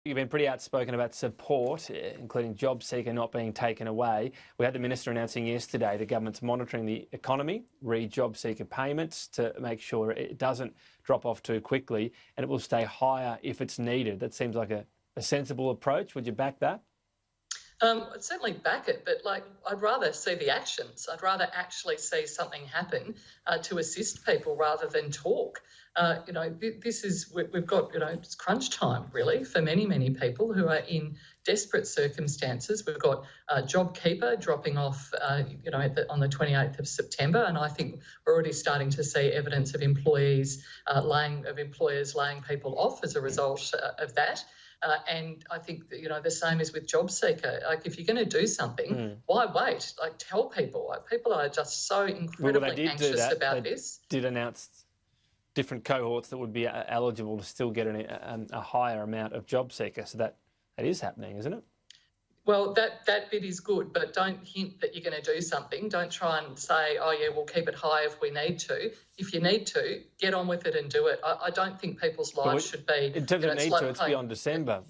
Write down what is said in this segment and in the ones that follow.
You've been pretty outspoken about support, including job seeker not being taken away. We had the Minister announcing yesterday the government's monitoring the economy, read job seeker payments to make sure it doesn't drop off too quickly, and it will stay higher if it's needed. That seems like a sensible approach. Would you back that? I'd certainly back it, but I'd rather see the actions. I'd rather actually see something happen to assist people rather than talk. We've got, it's crunch time really for many, many people who are in desperate circumstances. We've got JobKeeper dropping off, on the 28th of September, and I think we're already starting to see evidence of employers laying people off as a result of that. And I think that, the same is with job seeker. Like, if you're going to do something, why wait? Like, tell people. Like, people are just so incredibly anxious about this. Did announce different cohorts that would be eligible to still get a higher amount of job seeker. So that is happening, isn't it? Well, that bit is good, but don't hint that you're going to do something. Don't try and say, oh, yeah, we'll keep it high if we need to. If you need to, get on with it and do it. I don't think people's lives should be... In terms of need to, it's beyond December.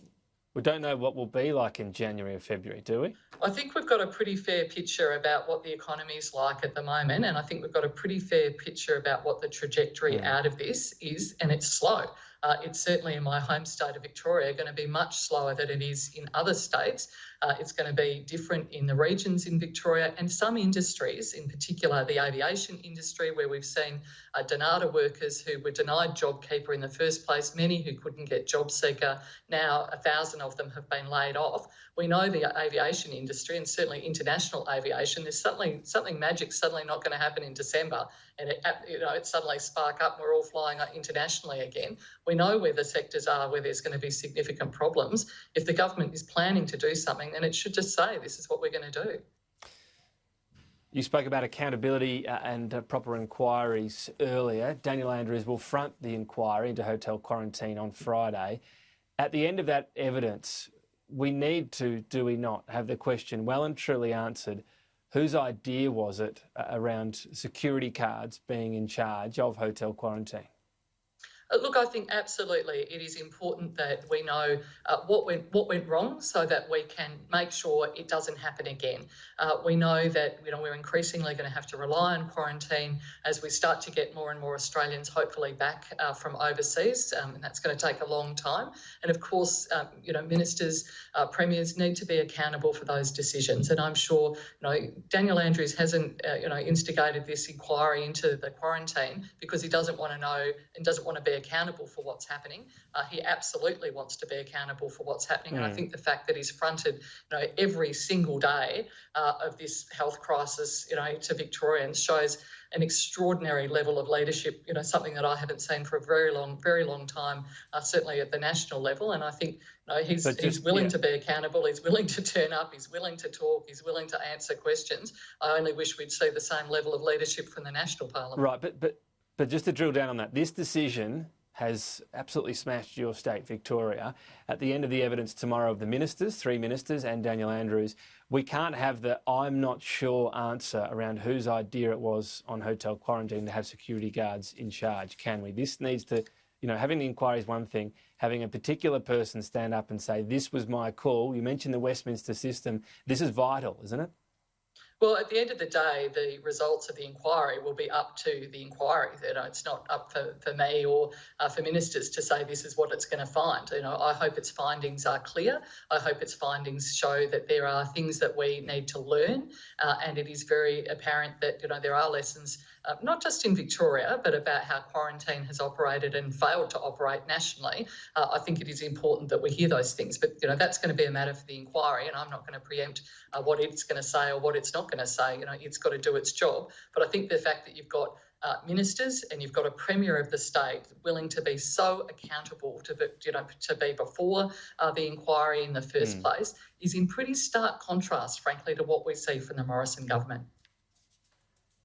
We don't know what will be like in January or February, do we? I think we've got a pretty fair picture about what the economy is like at the moment, and I think we've got a pretty fair picture about what the trajectory out of this is, and it's slow. It's certainly in my home state of Victoria going to be much slower than it is in other states. It's going to be different in the regions in Victoria, and some industries, in particular the aviation industry, where we've seen Donata workers who were denied JobKeeper in the first place, many who couldn't get job seeker. Now 1,000 of them have been laid off. We know the aviation industry, and certainly international aviation, there's something magic suddenly not going to happen in December, and it suddenly spark up and we're all flying internationally again. We know where the sectors are where there's going to be significant problems. If the government is planning to do something, then it should just say this is what we're going to do. You spoke about accountability and proper inquiries earlier. Daniel Andrews will front the inquiry into hotel quarantine on Friday. At the end of that evidence, we need to, do we not, have the question well and truly answered: whose idea was it around security cards being in charge of hotel quarantine? Look, I think absolutely it is important that we know what went wrong so that we can make sure it doesn't happen again. We know that we're increasingly going to have to rely on quarantine as we start to get more and more Australians hopefully back from overseas, and that's going to take a long time. And of course, ministers, premiers need to be accountable for those decisions. And I'm sure Daniel Andrews hasn't instigated this inquiry into the quarantine because he doesn't want to know and doesn't want to be accountable for what's happening. He absolutely wants to be accountable for what's happening. And I think the fact that he's fronted every single day of this health crisis to Victorians shows an extraordinary level of leadership, something that I haven't seen for a very long time, certainly at the national level. And I think he's willing to be accountable, he's willing to turn up, he's willing to talk, he's willing to answer questions. I only wish we'd see the same level of leadership from the national parliament. Right, but just to drill down on that, this decision has absolutely smashed your state, Victoria. At the end of the evidence tomorrow of the ministers, 3 ministers and Daniel Andrews, we can't have the I'm not sure answer around whose idea it was on hotel quarantine to have security guards in charge, can we? This needs to, having the inquiry is one thing, having a particular person stand up and say, this was my call. You mentioned the Westminster system. This is vital, isn't it? Well, at the end of the day, the results of the inquiry will be up to the inquiry. It's not up for me or for ministers to say this is what it's going to find. I hope its findings are clear. I hope its findings show that there are things that we need to learn, and it is very apparent that there are lessons, not just in Victoria, but about how quarantine has operated and failed to operate nationally. I think it is important that we hear those things, but that's going to be a matter for the inquiry, and I'm not going to preempt what it's going to say or what it's not going to say. It's got to do its job. But I think the fact that you've got ministers and you've got a premier of the state willing to be so accountable to be before the inquiry in the first place is in pretty stark contrast, frankly, to what we see from the Morrison government.